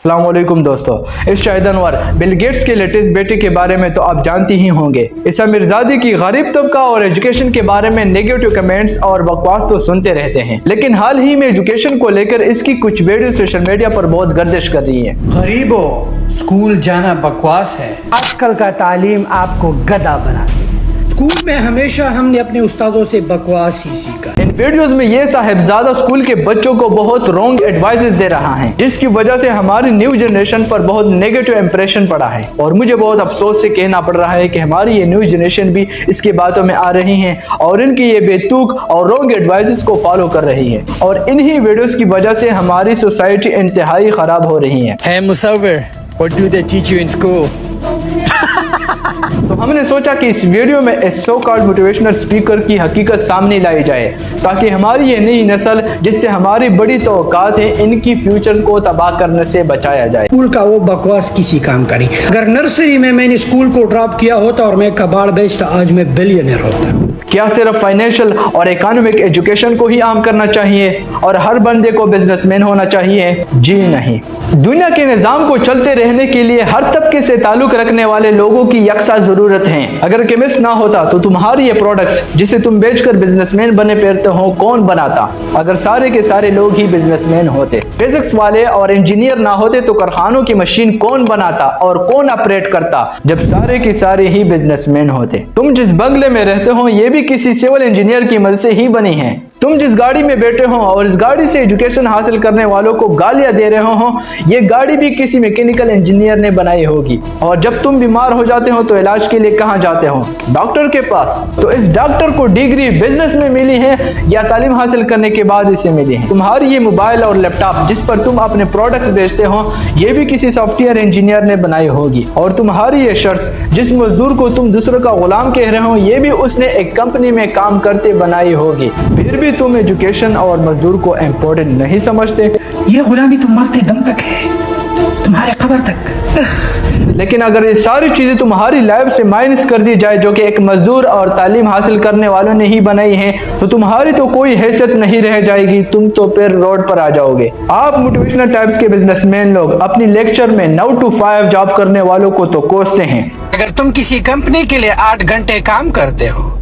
अस्सलाम वालेकुम दोस्तों, इस शाहिद अनवर बिल गेट्स के लेटेस्ट बेटे के बारे में तो आप जानती ही होंगे। इस अमीरजादी की गरीब तबका और एजुकेशन के बारे में नेगेटिव कमेंट्स और बकवास तो सुनते रहते हैं, लेकिन हाल ही में एजुकेशन को लेकर इसकी कुछ वीडियो सोशल मीडिया पर बहुत गर्दिश कर रही है। गरीबों, स्कूल जाना बकवास है। आजकल का तालीम आपको गधा बनाती है। स्कूल में हमेशा हमने अपने उस्तादों से बकवास ही सीखा। इन वीडियोस में ये साहिबजादा स्कूल के बच्चों को बहुत रॉन्ग एडवाइसेस दे रहा है, जिसकी वजह से हमारी न्यू जनरेशन पर बहुत नेगेटिव इंप्रेशन पड़ा है। और मुझे बहुत अफसोस से कहना पड़ रहा है कि हमारी ये न्यू जनरेशन भी इसकी बातों में आ रही है और इनकी ये बेतुक और रॉन्ग एडवाइसेस को फॉलो कर रही है, और इन्हीं वीडियोस की वजह से हमारी सोसाइटी इंतहाई खराब हो रही है। Hey Musawwir, what do they teach you in school? तो हमने सोचा कि इस वीडियो में इस सो कॉल्ड मोटिवेशनल स्पीकर की हकीकत सामने लाई जाए, ताकि हमारी ये नई नस्ल जिससे हमारी बड़ी तवक्कात है, इनकी फ्यूचर को तबाह करने से बचाया जाए। स्कूल का वो बकवास किसी काम करी। अगर नर्सरी में मैंने स्कूल को ड्रॉप किया होता और मैं कबाड़ बेचता, आज मैं बिलियनर होता। क्या सिर्फ फाइनेंशियल और इकोनॉमिक एजुकेशन को ही आम करना चाहिए और हर बंदे को बिजनेसमैन होना चाहिए? जी नहीं। दुनिया के निज़ाम को चलते रहने के लिए हर तबके से ताल्लुक रखने वाले लोगों की यकसा जरूरत है। अगर केमिस्ट ना होता तो तुम्हारी ये प्रोडक्ट्स जिसे तुम बेचकर बिजनेसमैन बने फिरते हो कौन बनाता? अगर सारे के सारे लोग ही बिजनेसमैन होते, फिजिक्स वाले और इंजीनियर ना होते तो कारखानों की मशीन कौन बनाता और कौन ऑपरेट करता जब सारे के सारे ही बिजनेसमैन होते? तुम जिस बंगले में रहते हो ये भी किसी सिविल इंजीनियर की मदद से ही बनी है। तुम जिस गाड़ी में बैठे हो और इस गाड़ी से एजुकेशन हासिल करने वालों को गालियां दे रहे हो, ये गाड़ी भी किसी मैकेनिकल इंजीनियर ने बनाई होगी। और जब तुम बीमार हो जाते हो तो इलाज के लिए कहाँ जाते हो? डॉक्टर के पास। तो इस डॉक्टर को डिग्री बिजनेस में मिली है या तालीम हासिल करने के बाद इसे मिली है? तुम्हारी ये मोबाइल और लैपटॉप जिस पर तुम अपने प्रोडक्ट बेचते हो ये भी किसी सॉफ्टवेयर इंजीनियर ने बनाई होगी। और तुम्हारी ये शर्ट्स जिस मजदूर को तुम दूसरों का गुलाम कह रहे हो ये भी उसने एक कंपनी में काम करते बनाई होगी। फिर भी तुम एजुकेशन और मजदूर को इम्पोर्टेंट नहीं समझते। ये गुलामी तुम मरते दम तक है, तुम्हारे कब्र तक। लेकिन अगर ये सारी चीजें तुम्हारी लाइफ से माइनस कर दी जाए जो कि एक मजदूर और तालीम हासिल करने वालों ने ही बनाई है, तो तुम्हारी तो कोई हैसियत नहीं रह जाएगी। तुम तो फिर रोड पर आ जाओगे। आप मोटिवेशनल टाइप्स के बिजनेसमैन लोग अपनी लेक्चर में 9 to 5 जॉब करने वालों को तो कोसते हैं। अगर तुम किसी कंपनी के लिए 8 घंटे काम करते हो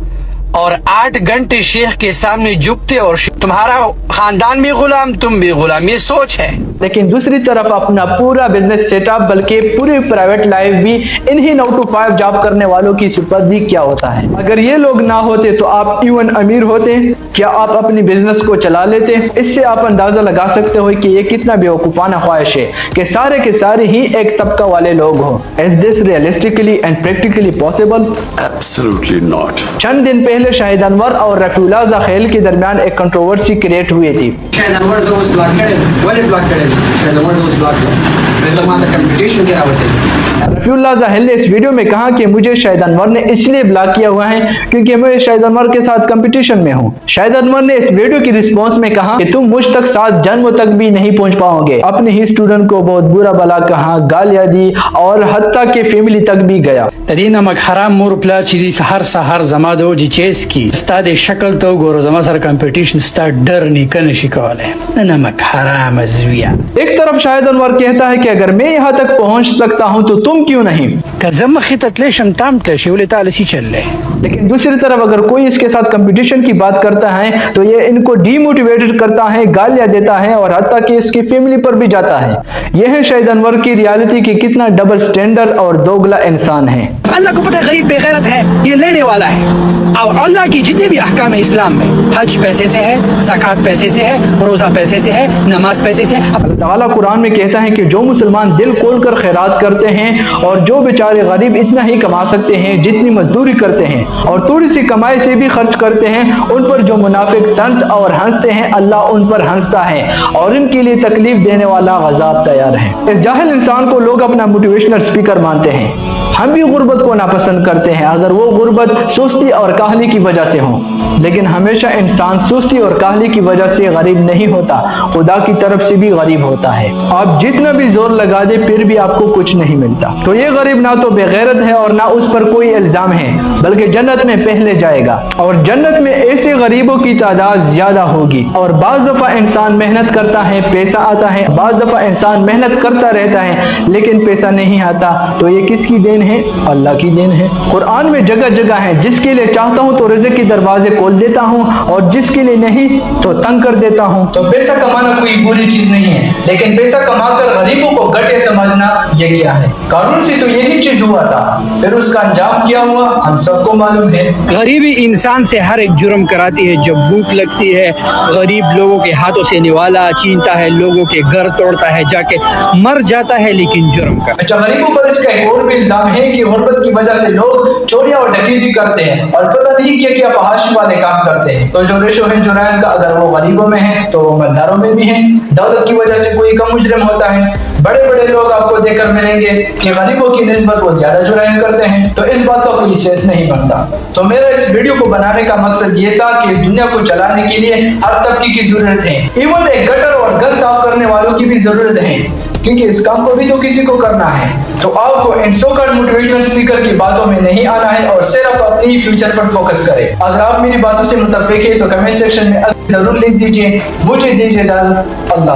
और 8 घंटे शेख के सामने झुकते और तुम्हारा खानदान भी गुलाम, तुम भी गुलाम, ये सोच है। लेकिन दूसरी तरफ अपना पूरा बिजनेस सेटअप बल्कि पूरी प्राइवेट लाइफ भी इन्हीं 9 to 5 जॉब करने वालों की सुपुर्दी क्या होता है? अगर ये लोग ना होते तो आप इवन अमीर होते? क्या आप अपनी बिजनेस को चला लेते? इससे आप अंदाजा लगा सकते हो कि ये कितना बेवकूफाना ख्वाहिश है कि सारे के सारे ही एक तबका वाले लोग हो। Is this realistically and practically possible? Absolutely not. चंद दिन पहले शाहिद अनवर और रफीउल्लाह ज़ाखेल के दरमियान एक कंट्रोवर्सी क्रिएट हुई थी। Shahid Anwar was blocked him. Why blocked him? Shahid Anwar was blocked him. When the man competition get out there. Rafiullah ज़ाखेल ने इस वीडियो में कहा कि मुझे शाहिद अनवर ने इसलिए ब्लॉक किया हुआ है क्योंकि मैं शाहिद अनवर के साथ कंपटीशन में हूँ। शाहिद अनवर ने इस वीडियो की रिस्पांस में कहा कि तुम मुझ तक 7 जन्मों तक भी नहीं पहुंच पाओगे। अपने ही स्टूडेंट को बहुत बुरा भला कहा, गालियां दी और हत्ता के फैमिली तक भी गया। तदीना मक हराम मोर प्ला चिदी सहर जमा दो जी चेस की स्ताद शक्ल तो गोरो जमा सर कंपटीशन स्टा डर निकन शिकाले नमक हराम अज़विया। एक तरफ शाहिद अनवर कहता है कि अगर मैं यहाँ तक पहुँच सकता हूँ तो तुम क्यों नहीं? कज़म खितत लेशम ताम तशे उले तालसी चल ले। लेकिन दूसरी तरफ अगर कोई इसके साथ कंपटीशन की बात करता है तो ये इनको डीमोटिवेटेड करता है, गालियां देता है और हत्ता कि इसकी फैमिली पर भी जाता है। यह है शाहिद अनवर की रियलिटी कि कितना डबल स्टैंडर्ड और दोगला इंसान है। अल्लाह को पता है गरीब बेगैरत है, ये लेने वाला है। और अल्लाह की जितने भी अहकाम है इस्लाम में, हज पैसे से है, ज़कात पैसे से है, रोजा पैसे से है, नमाज पैसे से है। अल्लाह ताला कुरान में कहता है कि जो मुसलमान दिल खोल कर खैरात करते हैं और जो बेचारे गरीब इतना ही कमा सकते हैं जितनी मजदूरी करते हैं और थोड़ी सी कमाई से भी खर्च करते हैं, उन पर जो मुनाफिक तंज और हंसते हैं अल्लाह उन पर हंसता है और इनके लिए तकलीफ देने वाला गज़ाब तैयार है। इस जाहिल इंसान को लोग अपना मोटिवेशनल स्पीकर मानते हैं। हम भी गुर्बत को नापसंद करते हैं अगर वो गुर्बत सुस्ती और काहली की वजह से हो, लेकिन हमेशा इंसान सुस्ती और काहली की वजह से गरीब नहीं होता, खुदा की तरफ से भी गरीब होता है। आप जितना भी जोर लगा दे फिर भी आपको कुछ नहीं मिलता। तो ये गरीब ना तो बेगैरत है और ना उस पर कोई इल्जाम है, बल्कि जन्नत में पहले जाएगा और जन्नत में ऐसे गरीबों की तादाद ज्यादा होगी। और बाज दफा इंसान मेहनत करता है, पैसा आता है, बाज दफा इंसान मेहनत करता रहता है लेकिन पैसा नहीं आता, तो ये किसकी देन है? अल्लाह की देन है। कुरान में जगह जगह है, जिसके लिए चाहता हूँ तो रिज़्क़ के दरवाजे खोल देता हूँ और जिसके लिए नहीं तो तंग कर देता हूँ। तो पैसा कमाना कोई बुरी चीज नहीं है, लेकिन पैसा कमाकर गरीबों को घटिया समझना ये क्या है? कानून से तो यही चीज हुआ था, फिर उसका अंजाम क्या हुआ हम सबको मालूम है। गरीबी इंसान से हर एक जुर्म कराती है। जब भूख लगती है, गरीब लोगों के हाथों से निवाला छीनता है, लोगों के घर तोड़ता है, जाके मर जाता है लेकिन जुर्म का। अच्छा, गरीबों पर इसका एक और भी इल्जाम है कि गुर्बत की वजह से लोग चोरियां और डकैती करते हैं और पता नहीं क्या क्या फहाशी वाले काम करते हैं। तो जो रेशो है जुराइम का, अगर वो गरीबों में है तो वो मलदारों में भी है। दौलत की वजह से कोई कम मुजरिम होता है, बड़े बड़े लोग आपको देखकर मिलेंगे कि गरीबों की निस्बत वो ज्यादा जुराइम करते हैं। तो इस बात का कोई सेंस नहीं बनता। तो मेरा इस वीडियो को बनाने का मकसद ये था कि दुनिया को चलाने के लिए हर तबके की जरूरत है, इवन एक गटर और घर साफ करने वालों की भी जरूरत है, क्योंकि इस काम को भी तो किसी को करना है। तो आपको इन सो-कॉल्ड मोटिवेशनल स्पीकर की बातों में नहीं आना है और सिर्फ अपनी फ्यूचर पर फोकस करें। अगर आप मेरी बातों से मुत्तफिक है तो कमेंट सेक्शन में जरूर लिख दीजिए। मुझे दीजिए इजाजत। अल्लाह।